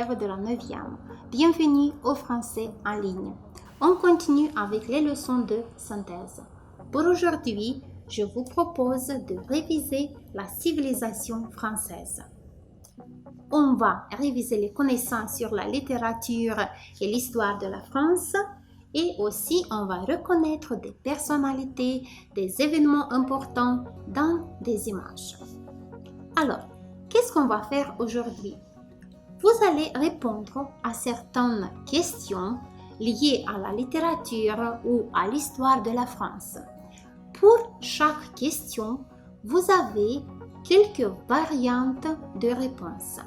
élèves de la 9e. Bienvenue au français en ligne. On continue avec les leçons de synthèse. Pour aujourd'hui, je vous propose de réviser la civilisation française. On va réviser les connaissances sur la littérature et l'histoire de la France et aussi on va reconnaître des personnalités, des événements importants dans des images. Alors, qu'est-ce qu'on va faire aujourd'hui? Vous allez répondre à certaines questions liées à la littérature ou à l'histoire de la France. Pour chaque question, vous avez quelques variantes de réponses.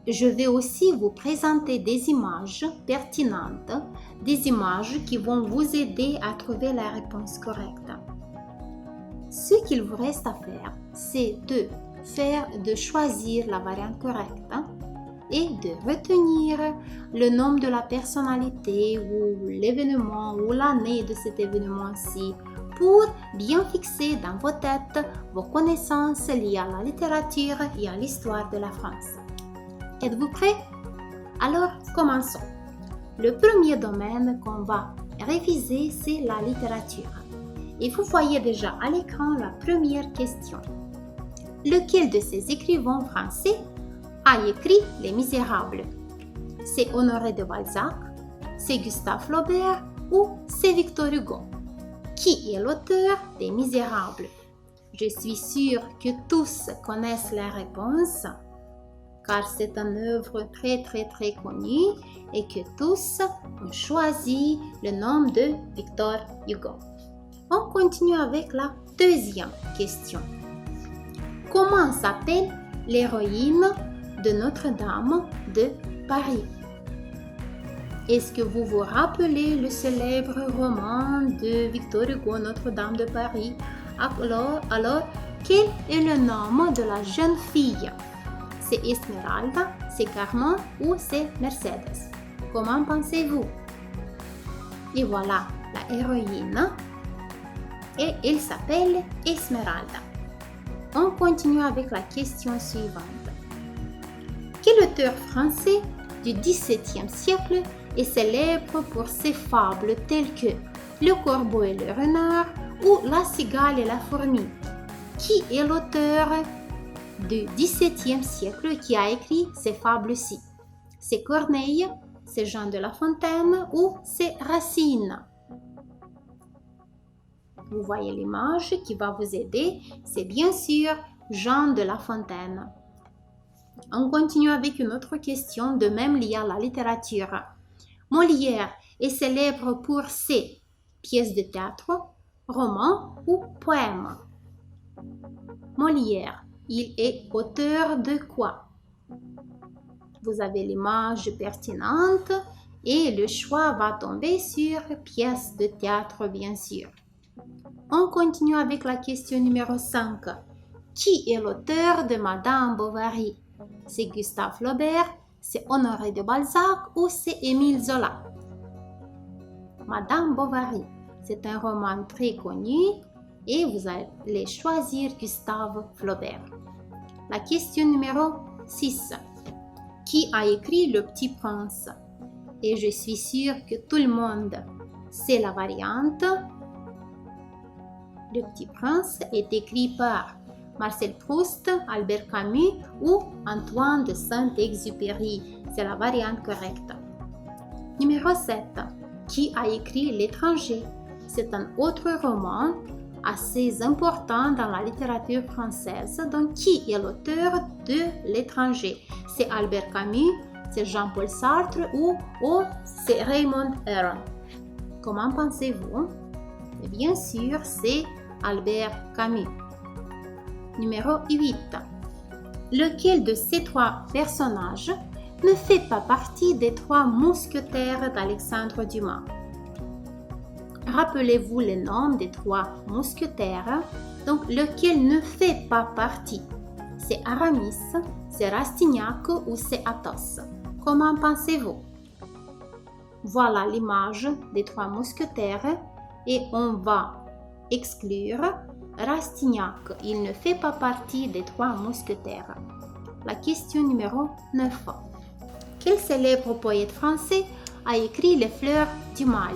Je vais aussi vous présenter des images pertinentes, des images qui vont vous aider à trouver la réponse correcte. Ce qu'il vous reste à faire, c'est de choisir la variante correcte et de retenir le nom de la personnalité ou l'événement ou l'année de cet événement-ci pour bien fixer dans vos têtes vos connaissances liées à la littérature et à l'histoire de la France. Êtes-vous prêts? Alors, commençons. Le premier domaine qu'on va réviser, c'est la littérature. Et vous voyez déjà à l'écran la première question. Lequel de ces écrivains français a écrit Les Misérables? C'est Honoré de Balzac, c'est Gustave Flaubert ou c'est Victor Hugo? Qui est l'auteur des Misérables? Je suis sûre que tous connaissent la réponse, car c'est une œuvre très connue et que tous ont choisi le nom de Victor Hugo. On continue avec la deuxième question. Comment s'appelle l'héroïne de Notre-Dame de Paris? Est-ce que vous vous rappelez le célèbre roman de Victor Hugo, Notre-Dame de Paris? Alors, quel est le nom de la jeune fille? C'est Esmeralda, c'est Carmen ou c'est Mercedes? Comment pensez-vous? Et voilà la héroïne. Et elle s'appelle Esmeralda. On continue avec la question suivante. Quel auteur français du XVIIe siècle est célèbre pour ses fables telles que Le corbeau et le renard ou La cigale et la fourmi? Qui est l'auteur du XVIIe siècle qui a écrit ces fables-ci? C'est Corneille, c'est Jean de La Fontaine ou c'est Racine? Vous voyez l'image qui va vous aider, c'est bien sûr Jean de La Fontaine. On continue avec une autre question de même liée à la littérature. Molière est célèbre pour ses pièces de théâtre, romans ou poèmes? Molière, il est auteur de quoi? Vous avez l'image pertinente et le choix va tomber sur pièces de théâtre bien sûr. On continue avec la question numéro 5. Qui est l'auteur de Madame Bovary? C'est Gustave Flaubert, c'est Honoré de Balzac ou c'est Émile Zola? Madame Bovary, c'est un roman très connu et vous allez choisir Gustave Flaubert. La question numéro 6. Qui a écrit Le Petit Prince? Et je suis sûre que tout le monde sait la variante. Le Petit Prince est écrit par Marcel Proust, Albert Camus ou Antoine de Saint-Exupéry. C'est la variante correcte. Numéro 7. Qui a écrit L'étranger? C'est un autre roman assez important dans la littérature française. Donc, qui est l'auteur de L'étranger? C'est Albert Camus, c'est Jean-Paul Sartre ou c'est Raymond Aron? Comment pensez-vous? Et bien sûr, c'est Albert Camus. Numéro 8. Lequel de ces trois personnages ne fait pas partie des trois mousquetaires d'Alexandre Dumas? Rappelez-vous les noms des trois mousquetaires. Donc, lequel ne fait pas partie? C'est Aramis, c'est Rastignac ou c'est Athos? Comment pensez-vous? Voilà l'image des trois mousquetaires et on va exclure Rastignac. Il ne fait pas partie des trois mousquetaires. La question numéro 9. Quel célèbre poète français a écrit Les Fleurs du Mal?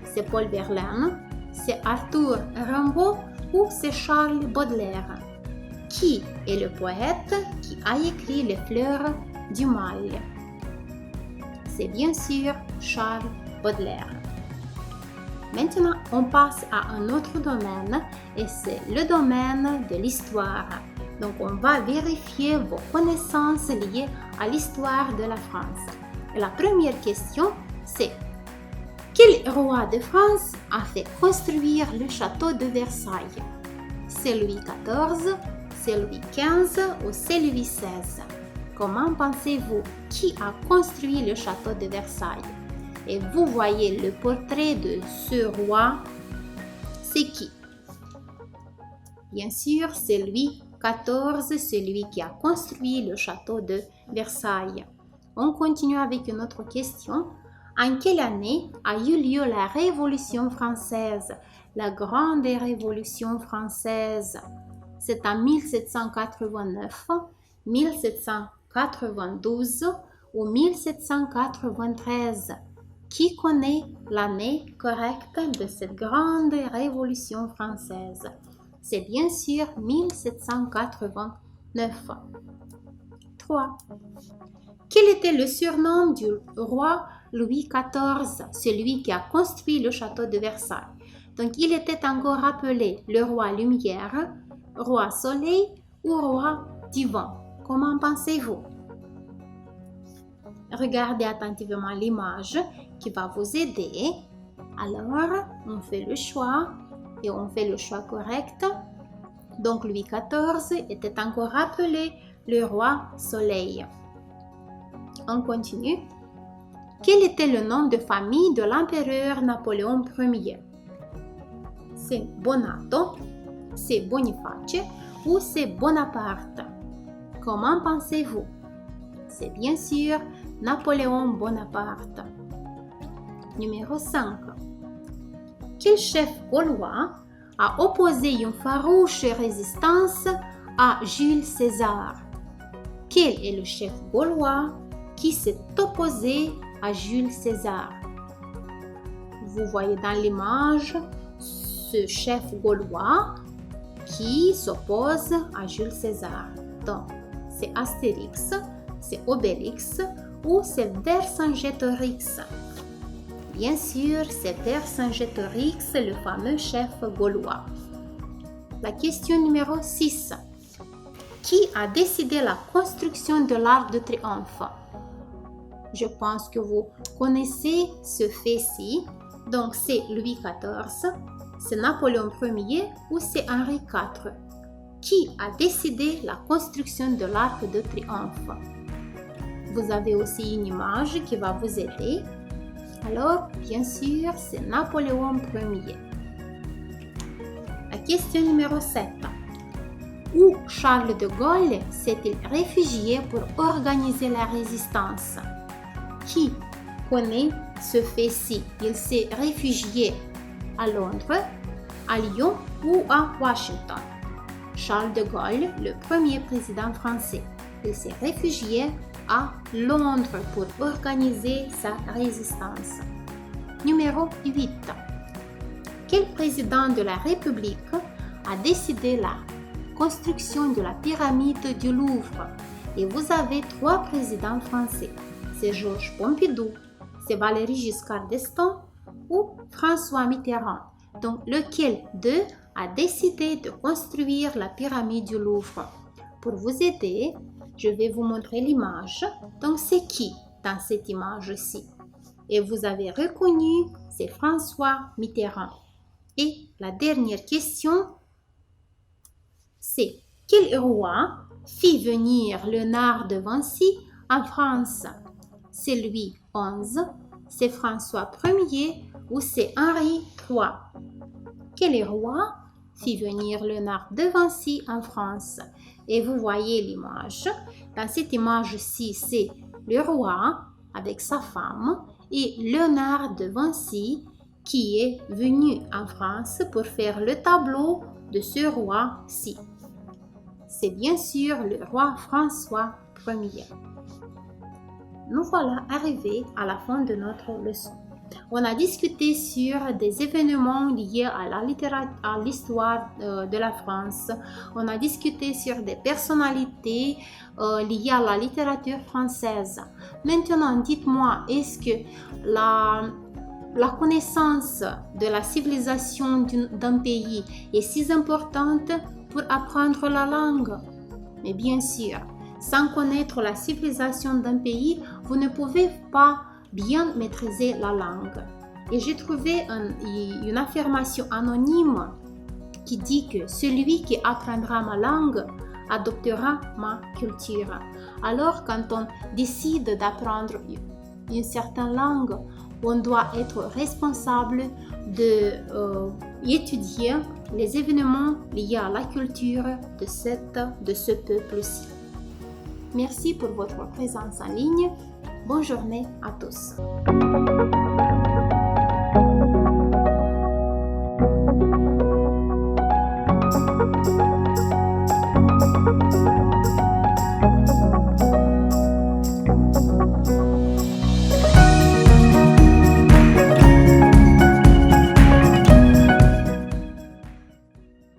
C'est Paul Verlaine, c'est Arthur Rimbaud ou c'est Charles Baudelaire? Qui est le poète qui a écrit Les Fleurs du Mal? C'est bien sûr Charles Baudelaire. Maintenant, on passe à un autre domaine et c'est le domaine de l'histoire. Donc, on va vérifier vos connaissances liées à l'histoire de la France. Et la première question, c'est quel roi de France a fait construire le château de Versailles? C'est Louis XIV, c'est Louis XV ou c'est Louis XVI? Comment pensez-vous qui a construit le château de Versailles? Et vous voyez le portrait de ce roi, c'est qui? Bien sûr, c'est Louis XIV, celui qui a construit le château de Versailles. On continue avec une autre question. En quelle année a eu lieu la Révolution française, la Grande Révolution française? C'est en 1789, 1792 ou 1793? Qui connaît l'année correcte de cette grande révolution française? C'est bien sûr 1789. 3. Quel était le surnom du roi Louis XIV, celui qui a construit le château de Versailles? Donc, il était encore appelé le roi Lumière, roi Soleil ou roi du vent. Comment pensez-vous? Regardez attentivement l'image qui va vous aider. Alors, on fait le choix et on fait le choix correct. Donc, Louis XIV était encore appelé le roi Soleil. On continue. Quel était le nom de famille de l'empereur Napoléon Ier? C'est Bonato, c'est Boniface ou c'est Bonaparte? Comment pensez-vous? C'est bien sûr Napoléon Bonaparte. Numéro 5. Quel chef gaulois a opposé une farouche résistance à Jules César? Quel est le chef gaulois qui s'est opposé à Jules César? Vous voyez dans l'image ce chef gaulois qui s'oppose à Jules César. Donc, c'est Astérix, c'est Obélix ou c'est Vercingétorix? Bien sûr, c'est Vercingétorix, le fameux chef gaulois. La question numéro 6. Qui a décidé la construction de l'Arc de Triomphe? Je pense que vous connaissez ce fait-ci. Donc, c'est Louis XIV, c'est Napoléon Ier ou c'est Henri IV? Qui a décidé la construction de l'Arc de Triomphe? Vous avez aussi une image qui va vous aider. Alors, bien sûr, c'est Napoléon Ier. La question numéro 7. Où Charles de Gaulle s'est-il réfugié pour organiser la résistance? Qui connaît ce fait-ci? Il s'est réfugié à Londres, à Lyon ou à Washington? Charles de Gaulle, le premier président français, il s'est réfugié à Londres pour organiser sa résistance. Numéro 8. Quel président de la République a décidé la construction de la pyramide du Louvre? Et vous avez 3 présidents français. C'est Georges Pompidou, c'est Valéry Giscard d'Estaing ou François Mitterrand. Donc, lequel d'eux a décidé de construire la pyramide du Louvre? Pour vous aider, je vais vous montrer l'image. Donc, c'est qui dans cette image-ci? Et vous avez reconnu, c'est François Mitterrand. Et la dernière question, c'est quel roi fit venir Léonard de Vinci en France? C'est Louis XI, c'est François Ier ou c'est Henri III? Quel roi fit venir Léonard de Vinci en France? Et vous voyez l'image. Dans cette image-ci, c'est le roi avec sa femme et Léonard de Vinci qui est venu en France pour faire le tableau de ce roi-ci. C'est bien sûr le roi François Ier. nous voilà arrivés à la fin de notre leçon. On a discuté sur des événements liés à l'histoire de la France. On a discuté sur des personnalités liées à la littérature française. Maintenant, dites-moi, est-ce que la connaissance de la civilisation d'un pays est si importante pour apprendre la langue? Mais bien sûr, sans connaître la civilisation d'un pays, vous ne pouvez pas bien maîtriser la langue. Et j'ai trouvé une affirmation anonyme qui dit que celui qui apprendra ma langue adoptera ma culture. Alors, quand on décide d'apprendre une certaine langue, on doit être responsable d'étudier les événements liés à la culture de ce peuple-ci. Merci pour votre présence en ligne. Bonne journée à tous.